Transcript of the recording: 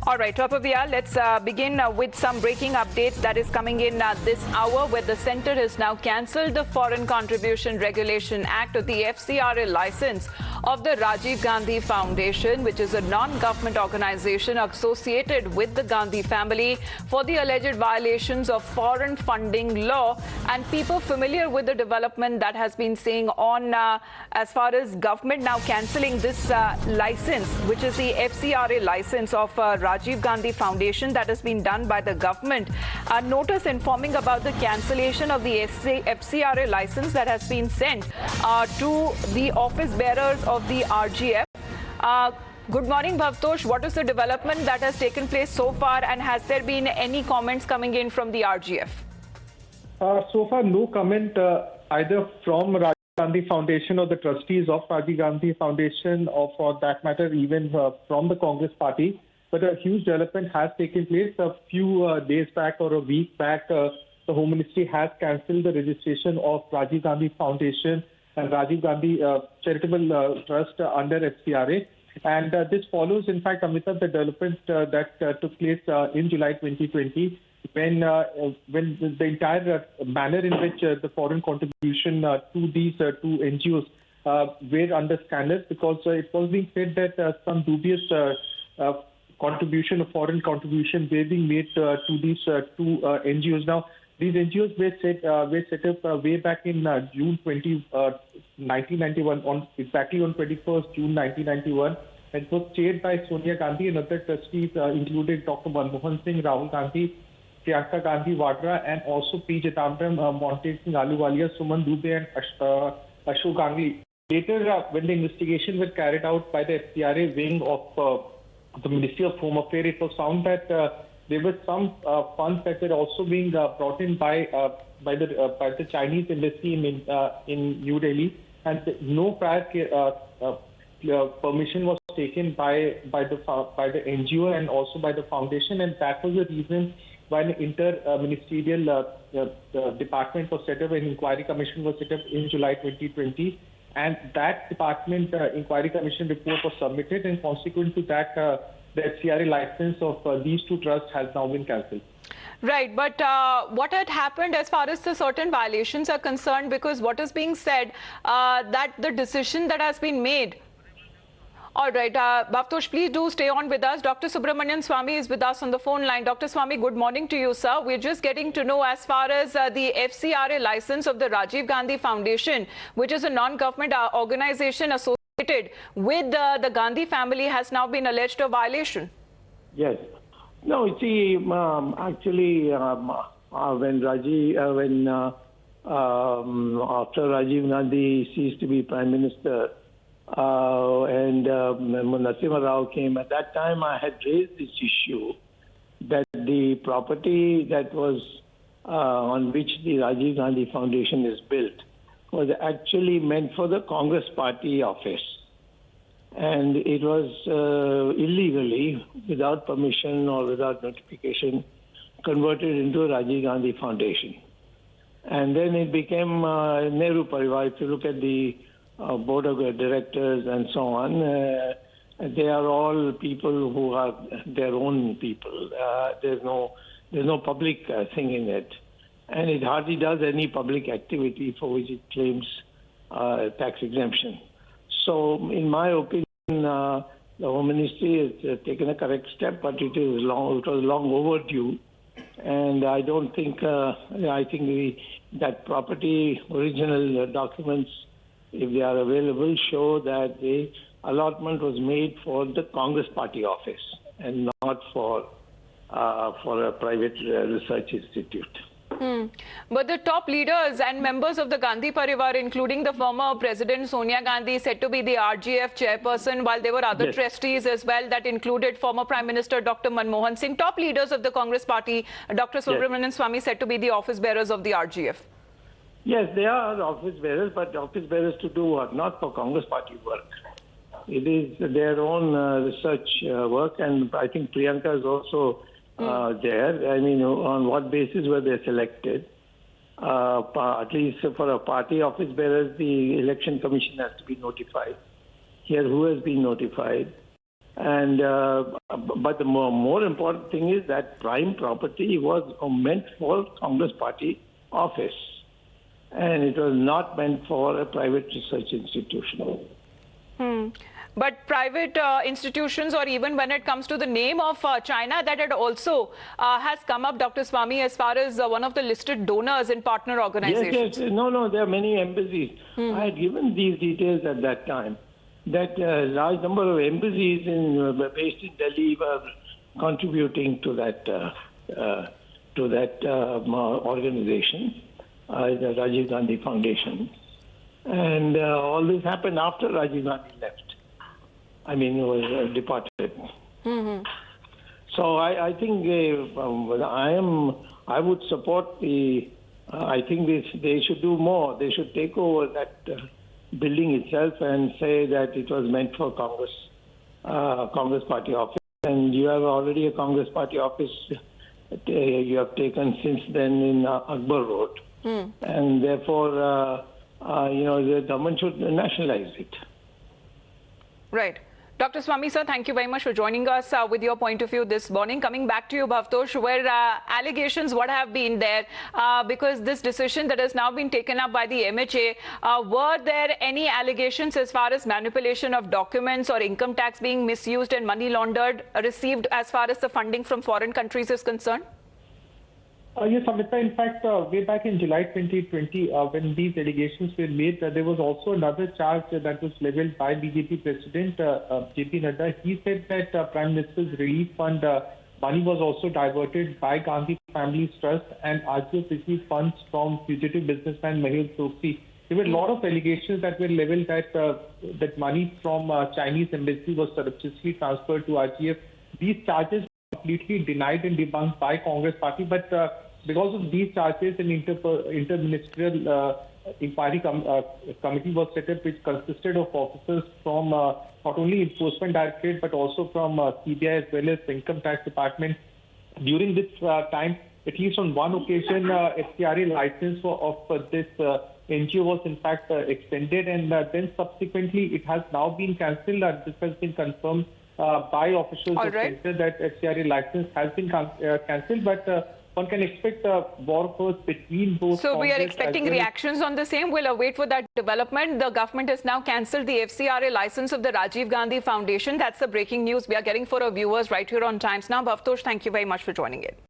All right, top of the hour, let's begin with some breaking updates that is coming in this hour, where the centre has now cancelled the Foreign Contribution Regulation Act, or the FCRA license of the Rajiv Gandhi Foundation, which is a non-government organisation associated with the Gandhi family, for the alleged violations of foreign funding law. And people familiar with the development that has been saying on as far as government now cancelling this license, which is the FCRA license of Rajiv Gandhi Foundation, that has been done by the government. A notice informing about the cancellation of the FCRA license that has been sent to the office bearers of the RGF. Good morning, Bhavtosh. What is the development that has taken place so far, and has there been any comments coming in from the RGF? So far, no comment either from Rajiv Gandhi Foundation or the trustees of Rajiv Gandhi Foundation, or for that matter, even from the Congress party. But a huge development has taken place. A few days back or a week back, the Home Ministry has cancelled the registration of Rajiv Gandhi Foundation and Rajiv Gandhi Charitable Trust under FCRA. And this follows, in fact, Amitabh, the development that took place in July 2020, when the entire manner in which the foreign contribution to these two NGOs were under scandals, because it was being said that some dubious foreign contribution were being made to these two NGOs. Now, these NGOs were set up way back in June 1991, exactly on 21st June 1991. It was chaired by Sonia Gandhi, and other trustees included Dr. Manmohan Singh, Rahul Gandhi, Priyanka Gandhi Vadra, and also P. Jitambram, Monte Singh Ahluwalia, Suman Dubey, and Ashok Gangli. Later, when the investigation was carried out by the FCRA wing of the Ministry of Home Affairs, it was found that there were some funds that were also being brought in by the Chinese embassy in New Delhi, and no prior permission was taken by the NGO and also by the foundation, and that was the reason why an inter-ministerial department was set up. An inquiry commission was set up in July 2020, and that department inquiry commission report was submitted, and consequent to that, the FCRA license of these two trusts has now been cancelled. Right, but what had happened as far as the certain violations are concerned? Because what is being said that the decision that has been made. All right, Bhavtosh, please do stay on with us. Dr. Subramanian Swamy is with us on the phone line. Dr. Swamy, good morning to you, sir. We're just getting to know, as far as the FCRA license of the Rajiv Gandhi Foundation, which is a non-government organization associated with the Gandhi family, has now been alleged a violation. Yes. No, you see, actually, when after Rajiv Gandhi ceased to be Prime Minister, and Narasimha Rao came, at that time I had raised this issue that the property that was on which the Rajiv Gandhi Foundation is built was actually meant for the Congress Party office. And it was illegally, without permission or without notification, converted into a Rajiv Gandhi Foundation. And then it became Nehru Parivar. If you look at the board of directors and so on, they are all people who are their own people. There's no public thing in it, and it hardly does any public activity for which it claims tax exemption. So, in my opinion, the Home Ministry has taken a correct step, but it was long overdue, and I don't think that property original documents, if they are available, show that the allotment was made for the Congress Party office and not for a private research institute. But the top leaders and members of the Gandhi Parivar, including the former President Sonia Gandhi, said to be the RGF chairperson, while there were other trustees as well that included former Prime Minister Dr. Manmohan Singh. Top leaders of the Congress Party, Dr. Subramanian Swamy, said to be the office bearers of the RGF. Yes, they are office bearers, but office bearers to do what? Not for Congress Party work. It is their own research work, and I think Priyanka is also there. I mean, on what basis were they selected? At least for a party office bearers, the election commission has to be notified. Here, who has been notified? And but the more important thing is that prime property was meant for Congress Party office, and it was not meant for a private research institution. But private institutions, or even when it comes to the name of China, that had also has come up, Dr. Swami, as far as one of the listed donors in partner organizations. Yes. No, there are many embassies. I had given these details at that time, that a large number of embassies based in Delhi were contributing to that organization, the Rajiv Gandhi Foundation. And all this happened after Rajiv Gandhi left. I mean, he was departed. So I think I would support the. I think they should do more. They should take over that building itself and say that it was meant for Congress Party office. And you have already a Congress Party office you have taken since then in Akbar Road, and therefore the government should nationalize it. Right. Dr. Swami, sir, thank you very much for joining us with your point of view this morning. Coming back to you, Bhavtosh, where allegations what have been there, because this decision that has now been taken up by the MHA, were there any allegations as far as manipulation of documents or income tax being misused and money laundered received as far as the funding from foreign countries is concerned? Yes, Amita. In fact, way back in July 2020, when these allegations were made, there was also another charge that was leveled by BJP President JP Nadda. He said that Prime Minister's Relief Fund money was also diverted by Gandhi Family's Trust, and RGF received funds from fugitive businessman Mehul Choksi. There were a lot of allegations that were leveled that money from Chinese embassy was surreptitiously transferred to RGF. These charges were completely denied and debunked by Congress Party, but because of these charges, an interministerial inquiry committee was set up, which consisted of officers from not only Enforcement Directorate but also from CBI as well as the Income Tax Department. During this time, at least on one occasion, FCRA license of this NGO was in fact extended, and then subsequently it has now been cancelled. This has been confirmed by officials of the center that FCRA license has been cancelled, but one can expect a war first between both. So we are expecting reactions on the same. We'll await for that development. The government has now cancelled the FCRA license of the Rajiv Gandhi Foundation. That's the breaking news we are getting for our viewers right here on Times Now. Bhavtosh, thank you very much for joining in.